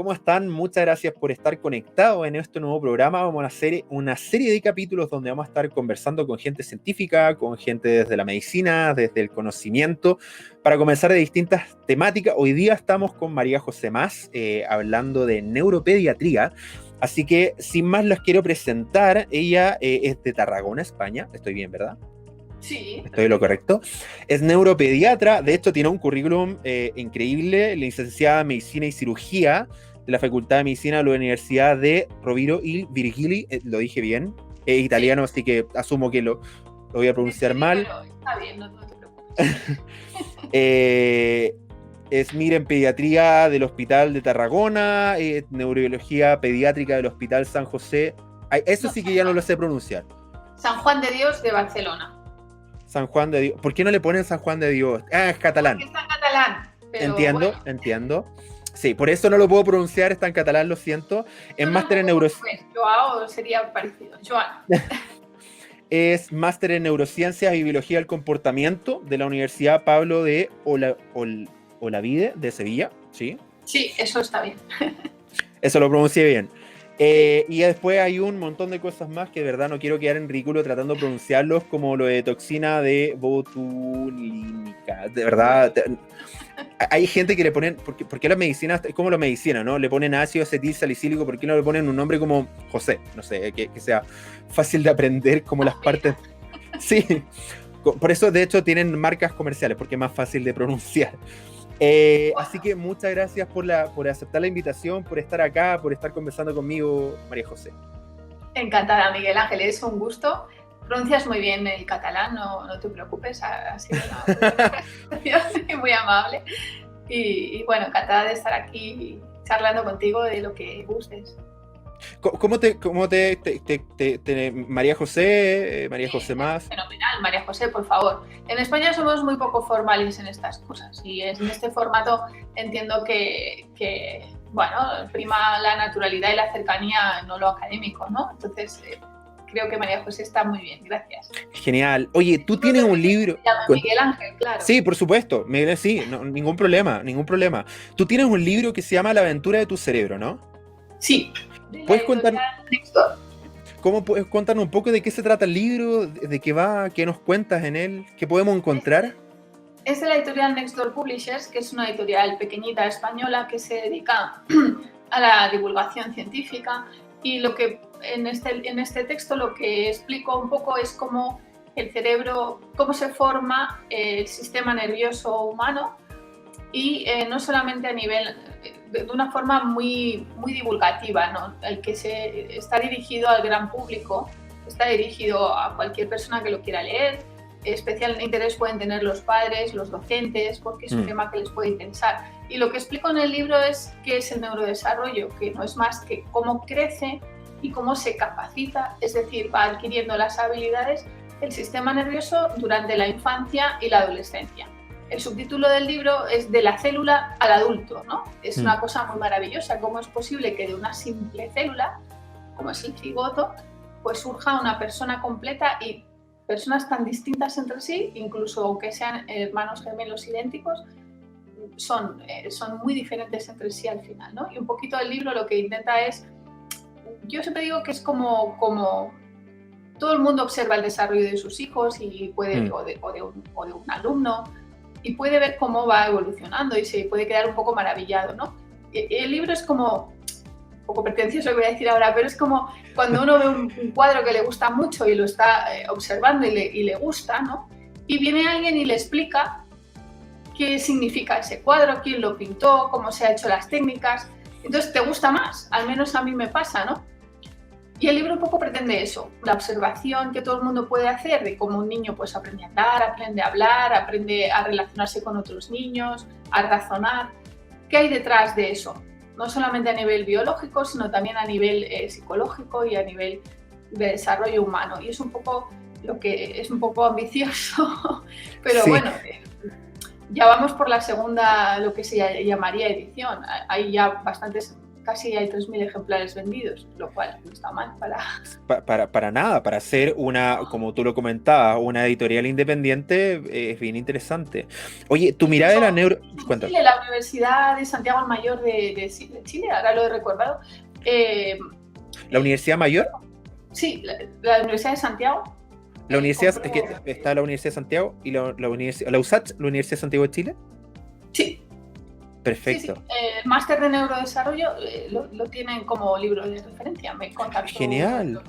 ¿cómo están? Muchas gracias por estar conectados en este nuevo programa. Vamos a hacer una serie de capítulos donde vamos a estar conversando con gente científica, con gente desde la medicina, desde el conocimiento, para comenzar de distintas temáticas. Hoy día estamos con María José Mas, hablando de neuropediatría. Así que, sin más, las quiero presentar. Ella es de Tarragona, España. Estoy bien, ¿verdad? Sí. Estoy lo correcto. Es neuropediatra, de hecho tiene un currículum increíble, licenciada en Medicina y Cirugía de la Facultad de Medicina de la Universidad de Rovira i Virgili, lo dije bien, es italiano, sí. Así que asumo que lo voy a pronunciar mal. Pero está bien, no te preocupes. Es MIR en Pediatría del Hospital de Tarragona, Neurobiología Pediátrica del Hospital San José. Ay, eso sí que ya no lo sé pronunciar. San Juan de Dios de Barcelona. San Juan de Dios. ¿Por qué no le ponen San Juan de Dios? Ah, es catalán. Porque está en catalán. Pero Entiendo, bueno. entiendo. Sí, por eso no lo puedo pronunciar, está en catalán, lo siento. Es máster en neurociencias. Joao sería parecido. Joana. Es máster en neurociencias y biología del comportamiento de la Universidad Pablo de Olavide de Sevilla, ¿sí? Sí, eso está bien. Eso lo pronuncié bien. Y después hay un montón de cosas más que de verdad no quiero quedar en ridículo tratando de pronunciarlos, como lo de toxina de botulínica. De verdad, hay gente que le ponen, porque la medicina es como la medicina, ¿no? Le ponen ácido acetil salicílico, ¿por qué no le ponen un nombre como José? No sé, que sea fácil de aprender como las partes. Sí, por eso de hecho tienen marcas comerciales, porque es más fácil de pronunciar. Así que muchas gracias por aceptar la invitación, por estar acá, por estar conversando conmigo, María José. Encantada, Miguel Ángel, es un gusto. Pronuncias muy bien el catalán, no te preocupes, ha sido una muy amable. Y bueno, encantada de estar aquí charlando contigo de lo que gustes. ¿Cómo te María José, María José Mas? Fenomenal, María José, por favor. En España somos muy poco formales en estas cosas y en este formato entiendo que bueno, prima la naturalidad y la cercanía, no lo académico, ¿no? Entonces, creo que María José está muy bien, gracias. Genial. Oye, tú tienes un libro... Miguel Ángel, claro. Sí, por supuesto, sí, no, ningún problema. Tú tienes un libro que se llama La aventura de tu cerebro, ¿no? Sí. ¿Puedes contarnos un poco de qué se trata el libro, de qué va, qué nos cuentas en él, qué podemos encontrar? Es de la editorial Nextdoor Publishers, que es una editorial pequeñita española que se dedica a la divulgación científica, y lo que en este texto lo que explico un poco es cómo el cerebro, cómo se forma el sistema nervioso humano, y no solamente a nivel, de una forma muy divulgativa, ¿no? El que está dirigido al gran público, está dirigido a cualquier persona que lo quiera leer. Especial interés pueden tener los padres, los docentes, porque es un tema que les puede interesar. Y lo que explico en el libro es qué es el neurodesarrollo, que no es más que cómo crece y cómo se capacita, es decir, va adquiriendo las habilidades el sistema nervioso durante la infancia y la adolescencia. El subtítulo del libro es De la célula al adulto, ¿no? Es una cosa muy maravillosa, cómo es posible que de una simple célula, como es el cigoto, pues surja una persona completa, y personas tan distintas entre sí, incluso aunque sean hermanos gemelos idénticos, son muy diferentes entre sí al final, ¿no? Y un poquito el libro lo que intenta es, yo siempre digo que es como todo el mundo observa el desarrollo de sus hijos y puede, o de un alumno, y puede ver cómo va evolucionando y se puede quedar un poco maravillado, ¿no? El libro es como, un poco pretencioso lo voy a decir ahora, pero es como cuando uno ve un cuadro que le gusta mucho y lo está observando y le gusta, ¿no? Y viene alguien y le explica qué significa ese cuadro, quién lo pintó, cómo se han hecho las técnicas. Entonces te gusta más, al menos a mí me pasa, ¿no? Y el libro un poco pretende eso, la observación que todo el mundo puede hacer de cómo un niño pues aprende a andar, aprende a hablar, aprende a relacionarse con otros niños, a razonar. ¿Qué hay detrás de eso? No solamente a nivel biológico, sino también a nivel psicológico y a nivel de desarrollo humano. Y es un poco lo que es un poco ambicioso, pero sí. Bueno, ya vamos por la segunda, lo que se llamaría edición. Hay ya bastantes casi hay 3.000 ejemplares vendidos, lo cual no está mal para nada, para ser una, como tú lo comentabas, una editorial independiente, es bien interesante. Oye, tu mirada de la neuro... Chile, la Universidad de Santiago el Mayor de Chile, ahora lo he recordado. ¿La Universidad Mayor? Sí, la Universidad de Santiago. La universidad, es que está la Universidad de Santiago y la USACH, la Universidad de Santiago de Chile. Sí. Perfecto. Sí, sí. El máster de neurodesarrollo lo tienen como libro de referencia. Me contactó. Genial.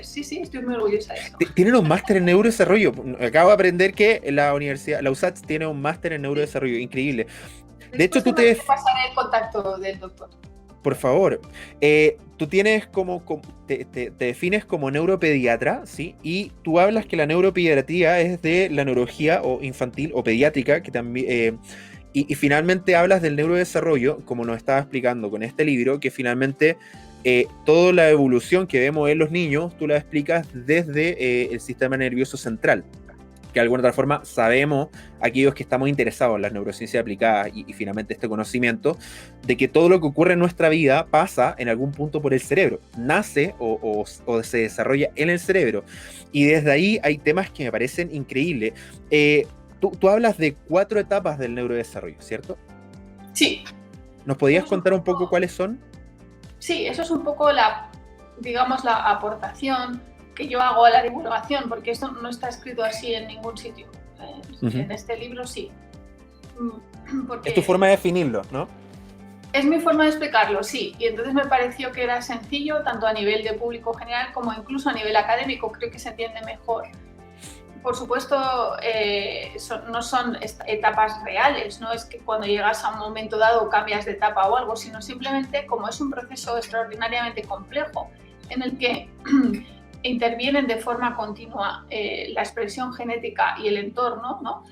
Sí, sí, estoy muy orgullosa de eso. Tienen un máster en neurodesarrollo. Acabo de aprender que la universidad, la USACH, tiene un máster en neurodesarrollo. Increíble. De hecho, tú te pasaré el contacto del doctor. Por favor, tú tienes te defines como neuropediatra, ¿sí? Y tú hablas que la neuropediatría es de la neurología o infantil o pediátrica, que también, y finalmente hablas del neurodesarrollo, como nos estaba explicando con este libro, que finalmente toda la evolución que vemos en los niños, tú la explicas desde el sistema nervioso central, que de alguna otra forma sabemos, aquellos que estamos interesados en las neurociencias aplicadas y finalmente este conocimiento, de que todo lo que ocurre en nuestra vida pasa en algún punto por el cerebro, nace o se desarrolla en el cerebro, y desde ahí hay temas que me parecen increíbles. Tú hablas de 4 etapas del neurodesarrollo, ¿cierto? Sí. ¿Nos podías contar un poco cuáles son? Sí, eso es un poco la aportación que yo hago a la divulgación, porque esto no está escrito así en ningún sitio. En este libro sí. Porque es tu forma de definirlo, ¿no? Es mi forma de explicarlo, sí. Y entonces me pareció que era sencillo, tanto a nivel de público general como incluso a nivel académico, creo que se entiende mejor. Por supuesto, no son etapas reales, no es que cuando llegas a un momento dado cambias de etapa o algo, sino simplemente como es un proceso extraordinariamente complejo en el que intervienen de forma continua la expresión genética y el entorno, ¿no?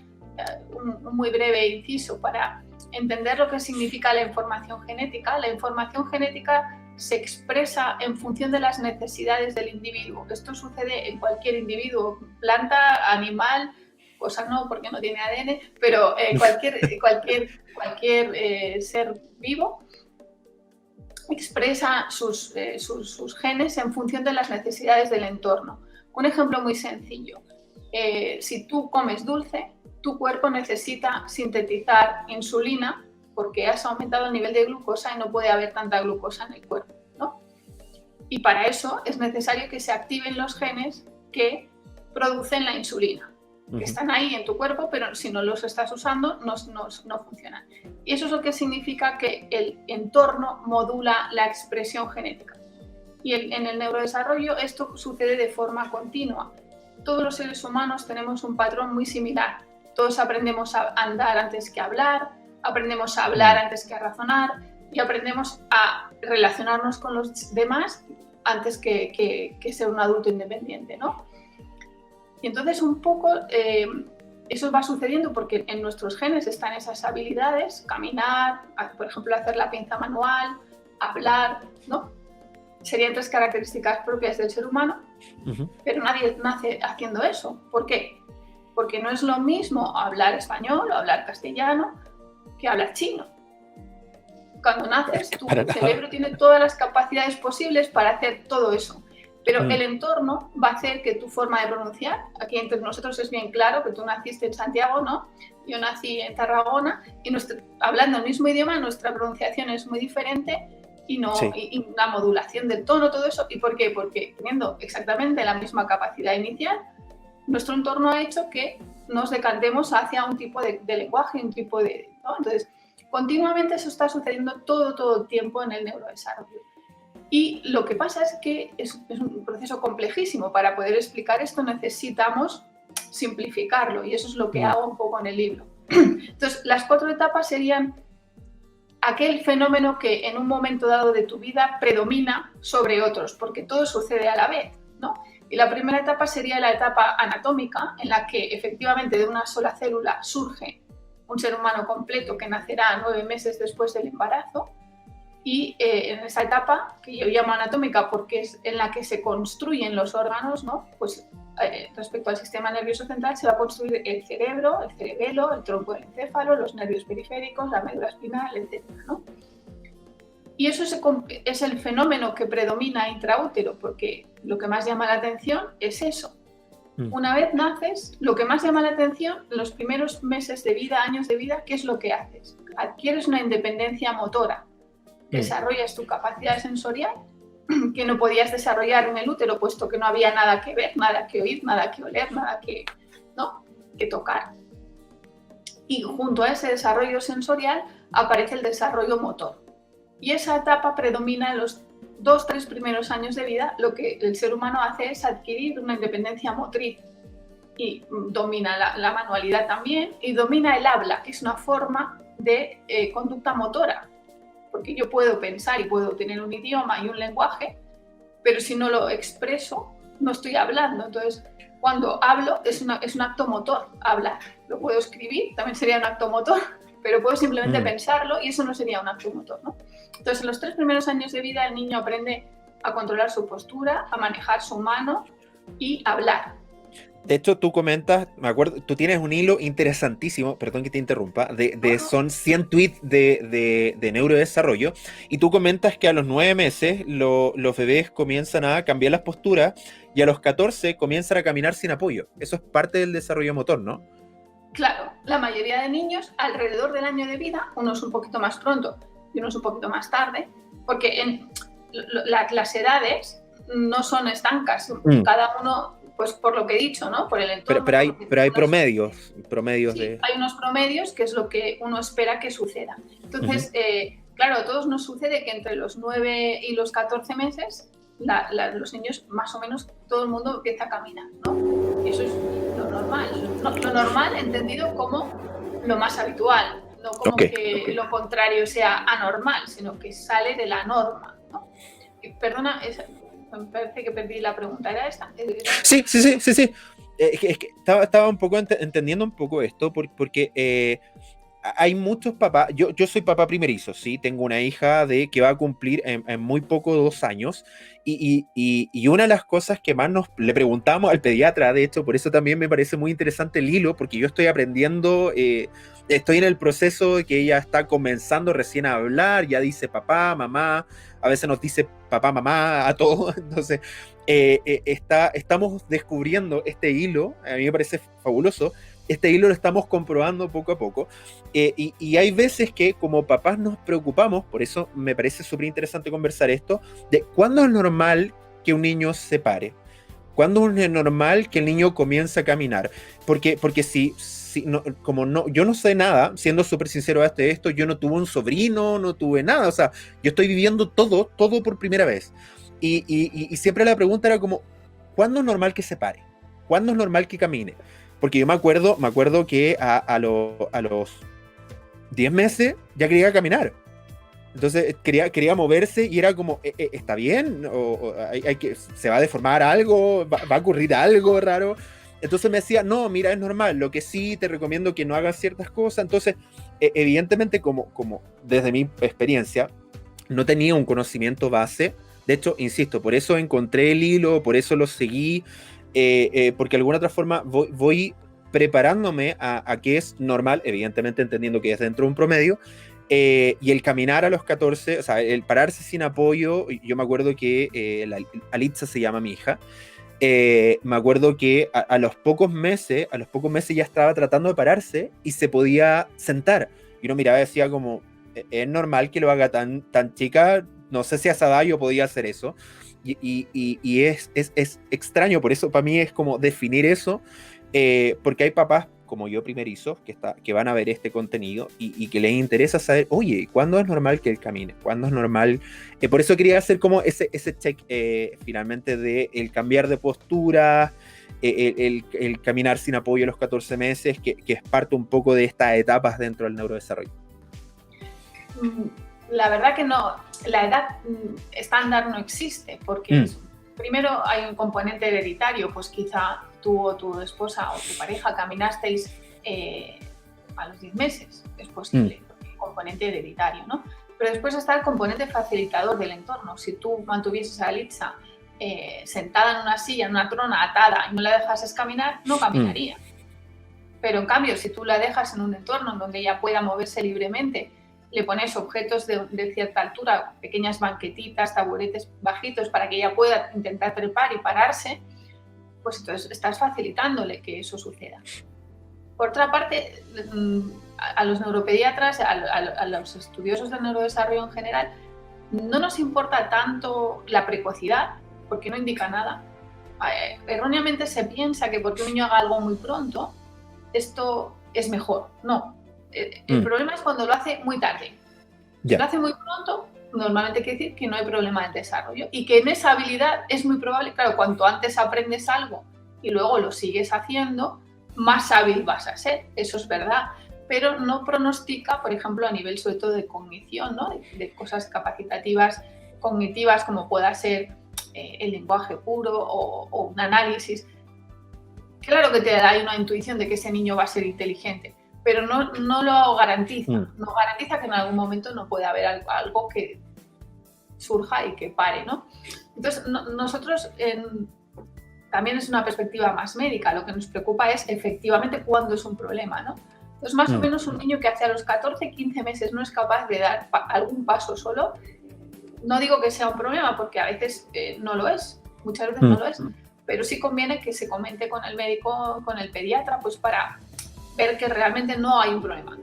Un muy breve inciso para entender lo que significa la información genética. La información genética se expresa en función de las necesidades del individuo. Esto sucede en cualquier individuo, planta, animal, cosa no porque no tiene ADN, pero cualquier ser vivo expresa sus genes en función de las necesidades del entorno. Un ejemplo muy sencillo. Si tú comes dulce, tu cuerpo necesita sintetizar insulina porque has aumentado el nivel de glucosa y no puede haber tanta glucosa en el cuerpo, ¿no? Y para eso es necesario que se activen los genes que producen la insulina, que están ahí en tu cuerpo, pero si no los estás usando, no funcionan. Y eso es lo que significa que el entorno modula la expresión genética. Y en el neurodesarrollo esto sucede de forma continua. Todos los seres humanos tenemos un patrón muy similar. Todos aprendemos a andar antes que a hablar, aprendemos a hablar antes que a razonar y aprendemos a relacionarnos con los demás antes que ser un adulto independiente, ¿no? Y entonces un poco eso va sucediendo porque en nuestros genes están esas habilidades, caminar, por ejemplo, hacer la pinza manual, hablar, ¿no? Serían 3 características propias del ser humano, pero nadie nace haciendo eso. ¿Por qué? Porque no es lo mismo hablar español o hablar castellano que hablar chino. Cuando naces, tu cerebro tiene todas las capacidades posibles para hacer todo eso. Pero el entorno va a hacer que tu forma de pronunciar, aquí entre nosotros es bien claro que tú naciste en Santiago, ¿no? Yo nací en Tarragona y hablando el mismo idioma, nuestra pronunciación es muy diferente y la modulación del tono, todo eso. ¿Y por qué? Porque teniendo exactamente la misma capacidad inicial, nuestro entorno ha hecho que nos decantemos hacia un tipo de lenguaje, un tipo de... ¿no? Entonces, continuamente eso está sucediendo todo el tiempo en el neurodesarrollo. Y lo que pasa es que es un proceso complejísimo. Para poder explicar esto necesitamos simplificarlo y eso es lo que hago un poco en el libro. Entonces, las 4 etapas serían aquel fenómeno que en un momento dado de tu vida predomina sobre otros, porque todo sucede a la vez, ¿no? Y la primera etapa sería la etapa anatómica, en la que efectivamente de una sola célula surge un ser humano completo que nacerá 9 meses después del embarazo. Y en esa etapa, que yo llamo anatómica porque es en la que se construyen los órganos, ¿no? Pues respecto al sistema nervioso central se va a construir el cerebro, el cerebelo, el tronco del encéfalo, los nervios periféricos, la médula espinal, etc., ¿no? Y eso es el fenómeno que predomina intraútero, porque lo que más llama la atención es eso. Una vez naces, lo que más llama la atención, los primeros meses de vida, años de vida, ¿qué es lo que haces? Adquieres una independencia motora, desarrollas tu capacidad sensorial, que no podías desarrollar en el útero, puesto que no había nada que ver, nada que oír, nada que oler, nada que tocar. Y junto a ese desarrollo sensorial aparece el desarrollo motor. Y esa etapa predomina en los 2-3 primeros años de vida. Lo que el ser humano hace es adquirir una independencia motriz y domina la manualidad también, y domina el habla, que es una forma de conducta motora, porque yo puedo pensar y puedo tener un idioma y un lenguaje, pero si no lo expreso, no estoy hablando. Entonces, cuando hablo es un acto motor, hablar. Lo puedo escribir, también sería un acto motor, pero puedo simplemente pensarlo y eso no sería un acto motor, ¿no? Entonces, en los 3 primeros años de vida el niño aprende a controlar su postura, a manejar su mano y a hablar. De hecho, tú comentas, me acuerdo, tú tienes un hilo interesantísimo, perdón que te interrumpa, son 100 tweets de neurodesarrollo, y tú comentas que a los 9 meses los bebés comienzan a cambiar las posturas y a los 14 comienzan a caminar sin apoyo. Eso es parte del desarrollo motor, ¿no? Claro, la mayoría de niños alrededor del año de vida, unos un poquito más pronto y unos un poquito más tarde, porque las edades no son estancas, cada uno, pues por lo que he dicho, ¿no? Por el entorno. Pero hay promedios sí, de... Hay unos promedios que es lo que uno espera que suceda. Entonces, claro, a todos nos sucede que entre los 9 y los 14 meses los niños, más o menos, todo el mundo empieza a caminar, ¿no? Y eso es lo normal. Lo normal entendido como lo más habitual, no como que lo contrario sea anormal, sino que sale de la norma, ¿no? Perdona, me parece que perdí la pregunta. ¿Era esta? Sí. Es que estaba un poco entendiendo un poco esto, porque hay muchos papás. Yo soy papá primerizo, ¿sí? Tengo una hija que va a cumplir en muy poco 2 años. Y una de las cosas que más le preguntamos al pediatra, de hecho, por eso también me parece muy interesante el hilo, porque yo estoy aprendiendo, estoy en el proceso de que ella está comenzando recién a hablar, ya dice papá, mamá, a veces nos dice papá, mamá, a todos. Entonces, estamos descubriendo este hilo, a mí me parece fabuloso. Este hilo lo estamos comprobando poco a poco, y hay veces que como papás nos preocupamos, por eso me parece súper interesante conversar esto, de cuándo es normal que un niño se pare, cuándo es normal que el niño comience a caminar, porque si no, yo no sé nada, siendo súper sincero hasta esto, yo no tuve un sobrino, no tuve nada, o sea, yo estoy viviendo todo por primera vez, y siempre la pregunta era como, ¿cuándo es normal que se pare? ¿Cuándo es normal que camine? Porque yo me acuerdo que a los 10 meses ya quería caminar. Entonces quería moverse y era como, ¿está bien? ¿O se va a deformar algo? ¿Va a ocurrir algo raro? Entonces me decía, no, mira, es normal. Lo que sí te recomiendo que no hagas ciertas cosas. Entonces, evidentemente, como desde mi experiencia, no tenía un conocimiento base. De hecho, insisto, por eso encontré el hilo, por eso lo seguí. Porque de alguna otra forma voy preparándome a que es normal, evidentemente entendiendo que es dentro de un promedio, y el caminar a los 14, o sea, el pararse sin apoyo. Yo me acuerdo que Alitza se llama mi hija, me acuerdo que a los pocos meses ya estaba tratando de pararse y se podía sentar, y uno miraba y decía como, es normal que lo haga tan chica, no sé si a esa edad yo podía hacer eso. Y es extraño, por eso para mí es como definir eso, porque hay papás como yo primerizos que van a ver este contenido y que les interesa saber, oye, ¿cuándo es normal que él camine? ¿Cuándo es normal? Por eso quería hacer como ese check finalmente de el cambiar de postura, el caminar sin apoyo a los 14 meses, que es parte un poco de estas etapas dentro del neurodesarrollo. La verdad que no, la edad estándar no existe, porque primero hay un componente hereditario, pues quizá tú o tu esposa o tu pareja caminasteis a los 10 meses, es posible, porque hay un componente hereditario, ¿no? Pero después está el componente facilitador del entorno. Si tú mantuvieses a Alitza sentada en una silla, en una trona, atada, y no la dejases caminar, no caminaría. Pero en cambio, si tú la dejas en un entorno en donde ella pueda moverse libremente, le pones objetos de cierta altura, pequeñas banquetitas, taburetes bajitos para que ella pueda intentar trepar y pararse, pues entonces estás facilitándole que eso suceda. Por otra parte, a los neuropediatras, a los estudiosos del neurodesarrollo en general, no nos importa tanto la precocidad, porque no indica nada. Erróneamente se piensa que porque un niño haga algo muy pronto, esto es mejor. No. El problema es cuando lo hace muy tarde. Si lo hace muy pronto, normalmente quiere decir que no hay problema de desarrollo y que en esa habilidad es muy probable, claro, cuanto antes aprendes algo y luego lo sigues haciendo, más hábil vas a ser. Eso es verdad. Pero no pronostica, por ejemplo, a nivel sobre todo de cognición, ¿no? de cosas capacitativas, cognitivas, como pueda ser el lenguaje puro o un análisis. Claro que te da una intuición de que ese niño va a ser inteligente, pero no lo garantiza. No garantiza que en algún momento no pueda haber algo que surja y que pare, ¿no? Entonces, nosotros también es una perspectiva más médica. Lo que nos preocupa es efectivamente cuándo es un problema, ¿no? Entonces, más o menos un niño que hacia los 14, 15 meses no es capaz de dar algún paso solo, no digo que sea un problema, porque a veces no lo es, muchas veces no lo es, pero sí conviene que se comente con el médico, con el pediatra, pues para ver que realmente no hay un problema.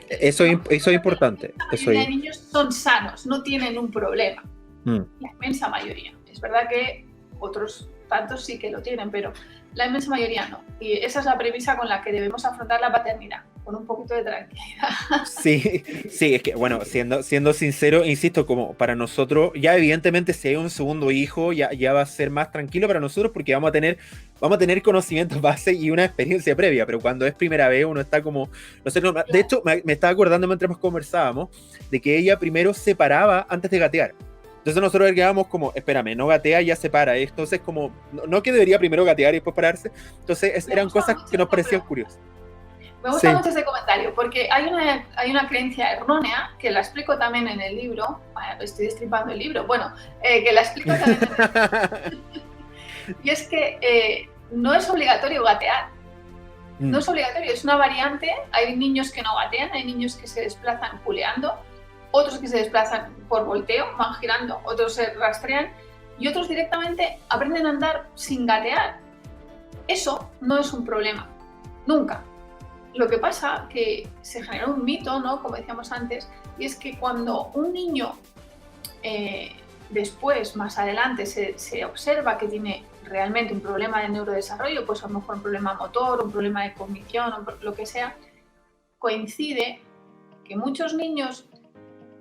Eso es importante. La mayoría de niños son sanos, no tienen un problema. La inmensa mayoría. Es verdad que otros tantos sí que lo tienen, pero la inmensa mayoría no. Y esa es la premisa con la que debemos afrontar la paternidad, con un poquito de tranquilidad. Sí, es que, bueno, siendo sincero, insisto, como para nosotros, ya evidentemente si hay un segundo hijo, ya va a ser más tranquilo para nosotros porque vamos a tener conocimientos base y una experiencia previa, pero cuando es primera vez uno está como, no sé, de hecho me estaba acordando mientras conversábamos de que ella primero se paraba antes de gatear. Entonces nosotros quedábamos como, espérame, no gatea, ya se para. Entonces como, no que debería primero gatear y después pararse. Entonces eran cosas que nos parecían curiosas. Me gusta mucho ese comentario, porque hay una creencia errónea, que la explico también en el libro. Estoy destripando el libro. Bueno, que la explico también en el libro. Y es que no es obligatorio gatear. No es obligatorio, es una variante. Hay niños que no gatean, hay niños que se desplazan culeando, otros que se desplazan por volteo, van girando, otros se rastrean y otros directamente aprenden a andar sin gatear. Eso no es un problema, nunca. Lo que pasa es que se genera un mito, ¿no? Como decíamos antes, y es que cuando un niño después, más adelante, se observa que tiene realmente un problema de neurodesarrollo, pues a lo mejor un problema motor, un problema de cognición, lo que sea, coincide que muchos niños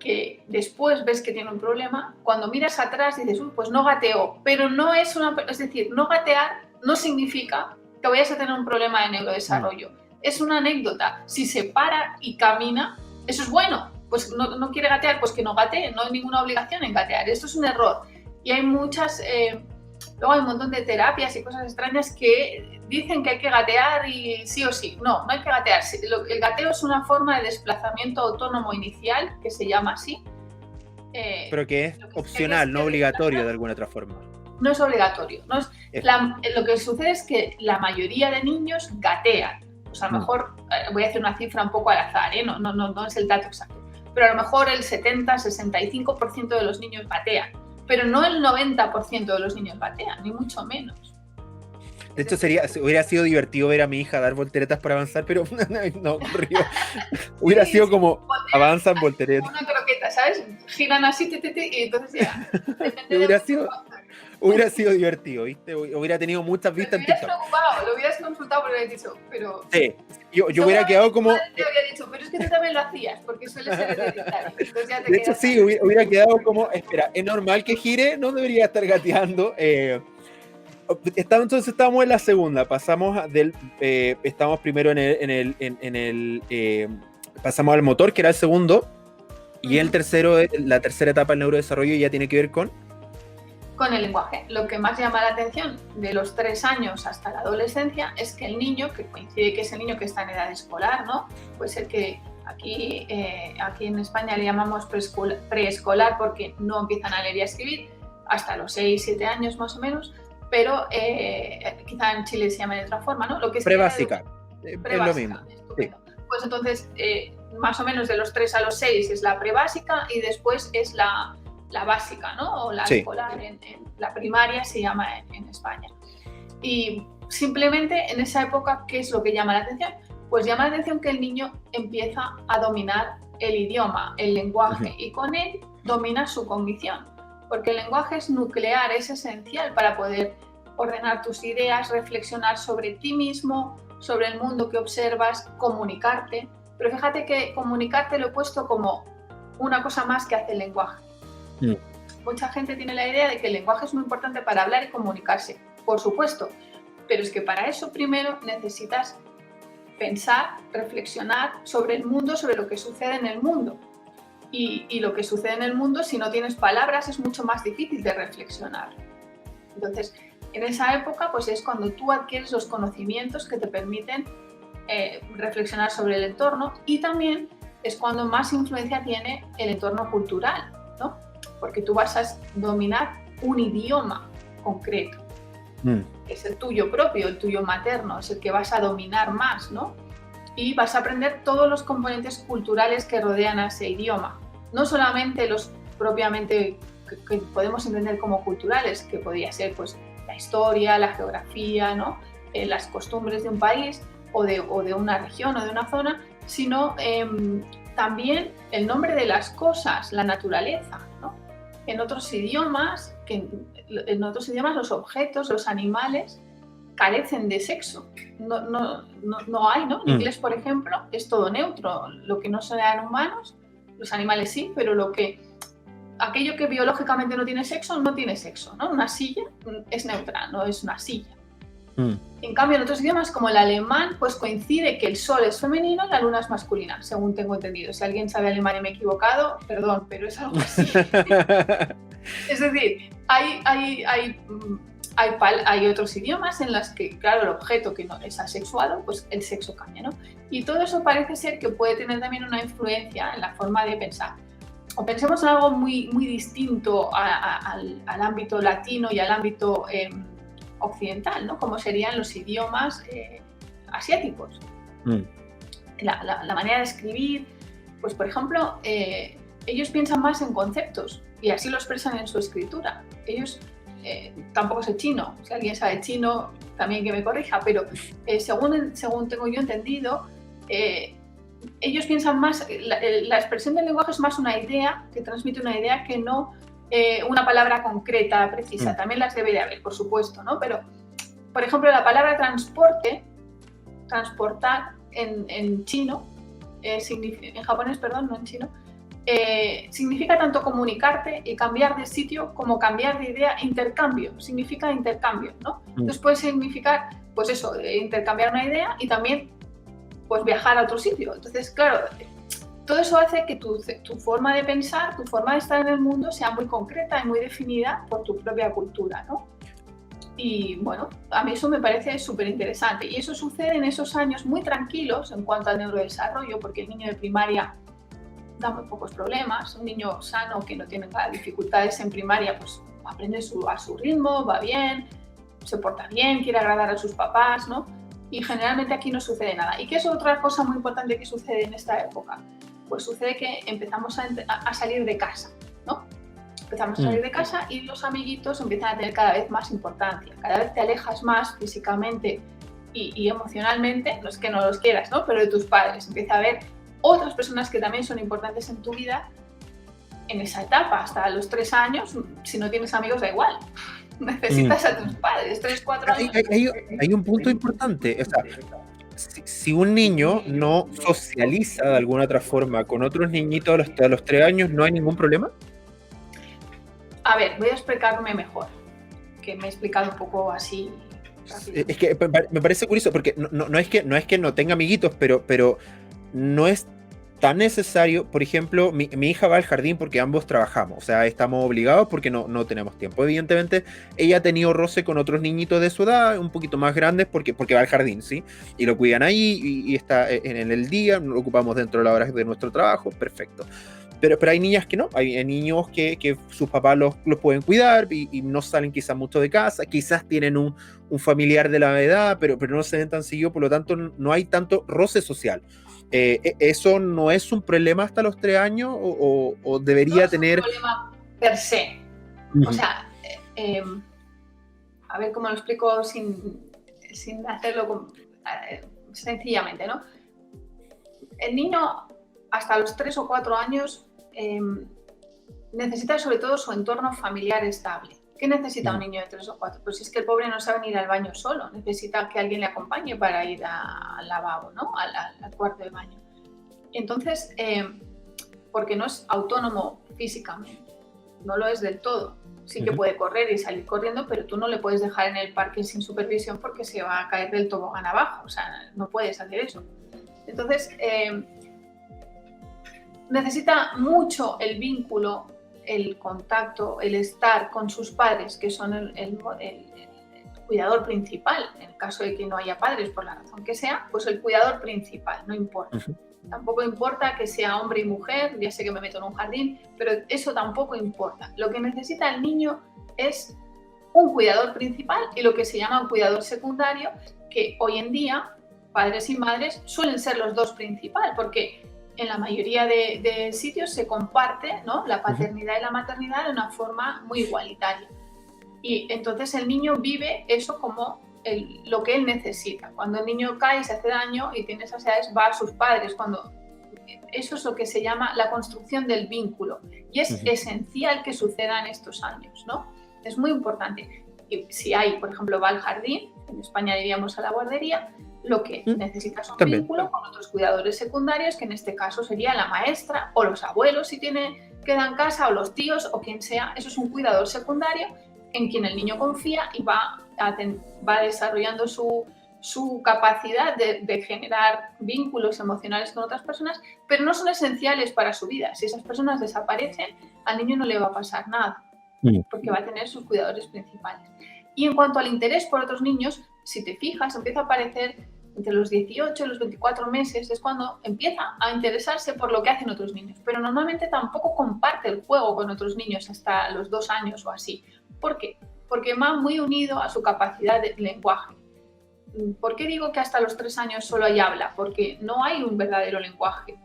que después ves que tiene un problema, cuando miras atrás dices, pues no gateó, pero no es es decir, no gatear no significa que vayas a tener un problema de neurodesarrollo. Es una anécdota. Si se para y camina, eso es bueno. Pues no quiere gatear, pues que no gatee, no hay ninguna obligación en gatear. Esto es un error. Y hay muchas, luego hay un montón de terapias y cosas extrañas que dicen que hay que gatear y sí o sí. No hay que gatear. El gateo es una forma de desplazamiento autónomo inicial, que se llama así. Pero que es opcional, no obligatorio de alguna otra forma. No es obligatorio. Lo que sucede es que la mayoría de niños gatean. Pues a lo mejor, voy a hacer una cifra un poco al azar, no es el dato exacto, pero a lo mejor el 70-65% de los niños gatean, pero no el 90% de los niños gatean, ni mucho menos. De hecho, hubiera sido divertido ver a mi hija dar volteretas para avanzar, pero no ocurrió. Hubiera sido como, avanzan volteretas. Una croqueta, ¿sabes? Giran así, y entonces ya. Hubiera sido divertido, ¿viste? Hubiera tenido muchas vistas en TikTok. Lo hubieras consultado, pero hubieras dicho, pero... Sí, yo hubiera quedado como... Te habría dicho, pero es que tú también lo hacías, porque suele ser hereditario. Entonces ya de hecho, sí, hubiera quedado como, espera, es normal que gire, no debería estar gateando. Entonces estábamos en la segunda, pasamos estamos primero pasamos al motor, que era el segundo, y el tercero, la tercera etapa del neurodesarrollo ya tiene que ver con el lenguaje. Lo que más llama la atención de los 3 años hasta la adolescencia es que el niño, que coincide que es el niño que está en edad escolar, ¿no? Puede ser que aquí en España le llamamos preescolar porque no empiezan a leer y a escribir hasta los 6-7 años más o menos, pero quizá en Chile se llama de otra forma, ¿no? Lo que es prebásica, es lo mismo. Sí. Pues entonces más o menos de los 3 a los 6 es la prebásica y después es la básica, ¿no? O la escolar, en la primaria se llama en España. Y simplemente en esa época, ¿qué es lo que llama la atención? Pues llama la atención que el niño empieza a dominar el idioma, el lenguaje, y con él domina su cognición, porque el lenguaje es nuclear, es esencial para poder ordenar tus ideas, reflexionar sobre ti mismo, sobre el mundo que observas, comunicarte. Pero fíjate que comunicarte lo he puesto como una cosa más que hace el lenguaje. Mucha gente tiene la idea de que el lenguaje es muy importante para hablar y comunicarse, por supuesto, pero es que para eso primero necesitas pensar, reflexionar sobre el mundo, sobre lo que sucede en el mundo. Y lo que sucede en el mundo, si no tienes palabras, es mucho más difícil de reflexionar. Entonces, en esa época, pues es cuando tú adquieres los conocimientos que te permiten reflexionar sobre el entorno, y también es cuando más influencia tiene el entorno cultural, ¿no? Porque tú vas a dominar un idioma concreto. Es el tuyo propio, el tuyo materno, es el que vas a dominar más, ¿no? Y vas a aprender todos los componentes culturales que rodean a ese idioma, no solamente los propiamente que podemos entender como culturales, que podría ser pues la historia, la geografía, ¿no? Las costumbres de un país o de una región o de una zona, sino también el nombre de las cosas, la naturaleza, ¿no? En otros idiomas los objetos, los animales carecen de sexo. No hay, ¿no? En inglés, por ejemplo, es todo neutro. Lo que no sean humanos, los animales sí, pero aquello que biológicamente no tiene sexo, no tiene sexo, ¿no? Una silla es neutral, no es una silla. En cambio, en otros idiomas, como el alemán, pues coincide que el sol es femenino y la luna es masculina, según tengo entendido. Si alguien sabe alemán y me he equivocado, perdón, pero es algo así. Es decir, hay otros idiomas en los que, claro, el objeto que no es asexuado, pues el sexo cambia, ¿no? Y todo eso parece ser que puede tener también una influencia en la forma de pensar. O pensemos en algo muy, muy distinto al ámbito latino y al ámbito occidental, ¿no? Como serían los idiomas asiáticos. La manera de escribir, pues por ejemplo, ellos piensan más en conceptos y así lo expresan en su escritura. Ellos, tampoco sé chino, si alguien sabe chino también que me corrija, pero según tengo yo entendido, ellos piensan más, la expresión del lenguaje es más una idea, que transmite una idea que no una palabra concreta, precisa. También las debe de haber, por supuesto, ¿no? Pero, por ejemplo, la palabra transporte, transportar en chino, en japonés, perdón, no en chino, significa tanto comunicarte y cambiar de sitio como cambiar de idea, intercambio, significa intercambio, ¿no? Entonces puede significar, pues eso, intercambiar una idea y también, pues viajar a otro sitio. Entonces, claro, todo eso hace que tu forma de pensar, tu forma de estar en el mundo sea muy concreta y muy definida por tu propia cultura, ¿no? Y bueno, a mí eso me parece súper interesante. Y eso sucede en esos años muy tranquilos en cuanto al neurodesarrollo, porque el niño de primaria da muy pocos problemas. Un niño sano que no tiene dificultades en primaria, pues aprende a su ritmo, va bien, se porta bien, quiere agradar a sus papás, ¿no? Y generalmente aquí no sucede nada. ¿Y qué es otra cosa muy importante que sucede en esta época? Pues sucede que empezamos a salir de casa, ¿no? Empezamos a salir de casa y los amiguitos empiezan a tener cada vez más importancia. Cada vez te alejas más físicamente y emocionalmente, no es que no los quieras, ¿no? Pero de tus padres. Empieza a haber otras personas que también son importantes en tu vida en esa etapa. Hasta los 3 años, si no tienes amigos, da igual. Necesitas a tus padres, 3, 4 años. Hay un punto importante. O sea, si un niño no socializa de alguna otra forma con otros niñitos hasta los 3 años, ¿no hay ningún problema? A ver, voy a explicarme mejor, que me he explicado un poco así rápido. Es que me parece curioso, porque no es que no tenga amiguitos, pero no es tan necesario. Por ejemplo, mi hija va al jardín porque ambos trabajamos, o sea, estamos obligados porque no tenemos tiempo. Evidentemente, ella ha tenido roce con otros niñitos de su edad, un poquito más grandes, porque va al jardín, ¿sí? Y lo cuidan ahí y está en el día, lo ocupamos dentro de las horas de nuestro trabajo, perfecto. Pero hay niñas que no, hay niños que sus papás los pueden cuidar y no salen quizás mucho de casa, quizás tienen un familiar de la edad, pero no se ven tan seguido, por lo tanto no hay tanto roce social. ¿Eso no es un problema hasta los 3 años o debería no es tener... un problema per se. Uh-huh. O sea, a ver cómo lo explico sin hacerlo sencillamente, ¿no? El niño hasta los 3 o 4 años necesita sobre todo su entorno familiar estable. ¿Qué necesita un niño de 3 o 4? Pues es que el pobre no sabe ir al baño solo, necesita que alguien le acompañe para ir al lavabo, ¿no? Al cuarto de baño. Entonces, porque no es autónomo físicamente, no lo es del todo. Sí que puede correr y salir corriendo, pero tú no le puedes dejar en el parque sin supervisión porque se va a caer del tobogán abajo, o sea, no puedes hacer eso. Entonces, necesita mucho el vínculo, el contacto, el estar con sus padres, que son el cuidador principal. En el caso de que no haya padres, por la razón que sea, pues el cuidador principal, no importa. Tampoco importa que sea hombre y mujer, ya sé que me meto en un jardín, pero eso tampoco importa. Lo que necesita el niño es un cuidador principal y lo que se llama un cuidador secundario, que hoy en día, padres y madres, suelen ser los dos principales, porque en la mayoría de sitios se comparte, ¿no?, la paternidad y la maternidad de una forma muy igualitaria. Y entonces el niño vive eso como lo que él necesita. Cuando el niño cae y se hace daño y tiene esas edades, va a sus padres. Eso es lo que se llama la construcción del vínculo. Y es esencial que suceda en estos años, ¿no? Es muy importante. Y si hay, por ejemplo, va al jardín, en España diríamos a la guardería, lo que necesita es un vínculo con otros cuidadores secundarios, que en este caso sería la maestra o los abuelos si queda en casa, o los tíos o quien sea. Eso es un cuidador secundario en quien el niño confía y va desarrollando su capacidad de generar vínculos emocionales con otras personas, pero no son esenciales para su vida. Si esas personas desaparecen, al niño no le va a pasar nada, porque va a tener sus cuidadores principales. Y en cuanto al interés por otros niños, si te fijas, empieza a aparecer entre los 18 y los 24 meses, es cuando empieza a interesarse por lo que hacen otros niños, pero normalmente tampoco comparte el juego con otros niños hasta los 2 años o así. ¿Por qué? Porque va muy unido a su capacidad de lenguaje. ¿Por qué digo que hasta los 3 años solo hay habla? Porque no hay un verdadero lenguaje,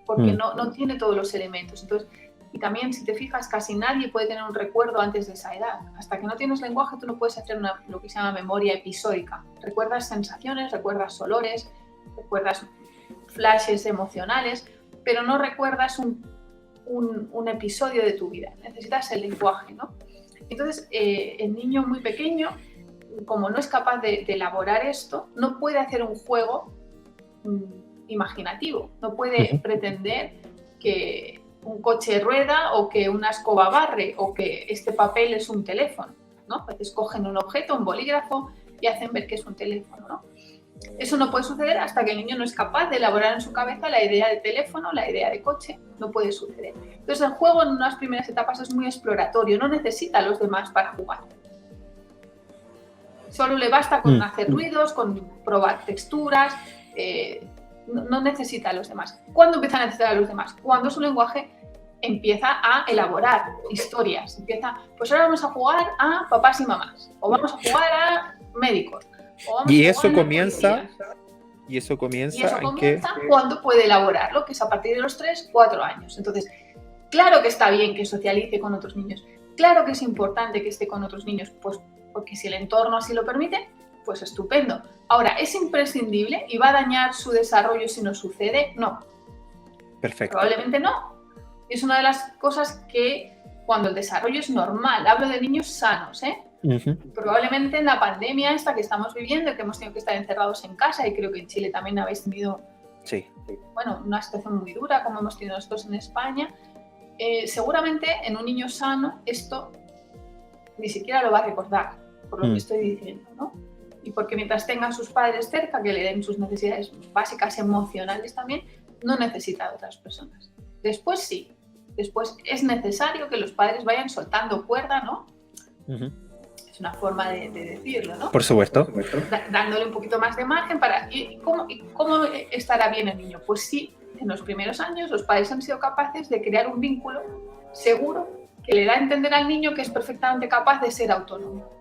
porque no tiene todos los elementos. Entonces, y también, si te fijas, casi nadie puede tener un recuerdo antes de esa edad. Hasta que no tienes lenguaje, tú no puedes hacer lo que se llama memoria episódica. Recuerdas sensaciones, recuerdas olores, recuerdas flashes emocionales, pero no recuerdas un episodio de tu vida. Necesitas el lenguaje, ¿no? Entonces, el niño muy pequeño, como no es capaz de elaborar esto, no puede hacer un juego imaginativo. No puede pretender que un coche rueda o que una escoba barre o que este papel es un teléfono, ¿no? A veces cogen un objeto, un bolígrafo y hacen ver que es un teléfono, ¿no? Eso no puede suceder hasta que el niño no es capaz de elaborar en su cabeza la idea de teléfono, la idea de coche. No puede suceder. Entonces el juego en unas primeras etapas es muy exploratorio, no necesita a los demás para jugar. Solo le basta con hacer ruidos, con probar texturas, no necesita a los demás. ¿Cuándo empieza a necesitar a los demás? Cuando su lenguaje empieza a elaborar historias. Pues ahora vamos a jugar a papás y mamás, o vamos a jugar a médicos. Y eso comienza cuando puede elaborarlo, que es a partir de los 3, 4 años. Entonces, claro que está bien que socialice con otros niños, claro que es importante que esté con otros niños, pues porque si el entorno así lo permite, pues estupendo. Ahora, ¿es imprescindible y va a dañar su desarrollo si no sucede? No. Perfecto. Probablemente no. Es una de las cosas que cuando el desarrollo es normal, hablo de niños sanos, probablemente en la pandemia esta que estamos viviendo, que hemos tenido que estar encerrados en casa, y creo que en Chile también habéis tenido una situación muy dura como hemos tenido nosotros en España, seguramente en un niño sano esto ni siquiera lo va a recordar, por lo que estoy diciendo, ¿no? Y porque mientras tenga a sus padres cerca, que le den sus necesidades básicas emocionales también, no necesita a otras personas. Después sí, después es necesario que los padres vayan soltando cuerda, ¿no? Es una forma de decirlo, ¿no? Por supuesto. Dándole un poquito más de margen para... ¿Y cómo estará bien el niño? Pues sí, en los primeros años los padres han sido capaces de crear un vínculo seguro que le da a entender al niño que es perfectamente capaz de ser autónomo.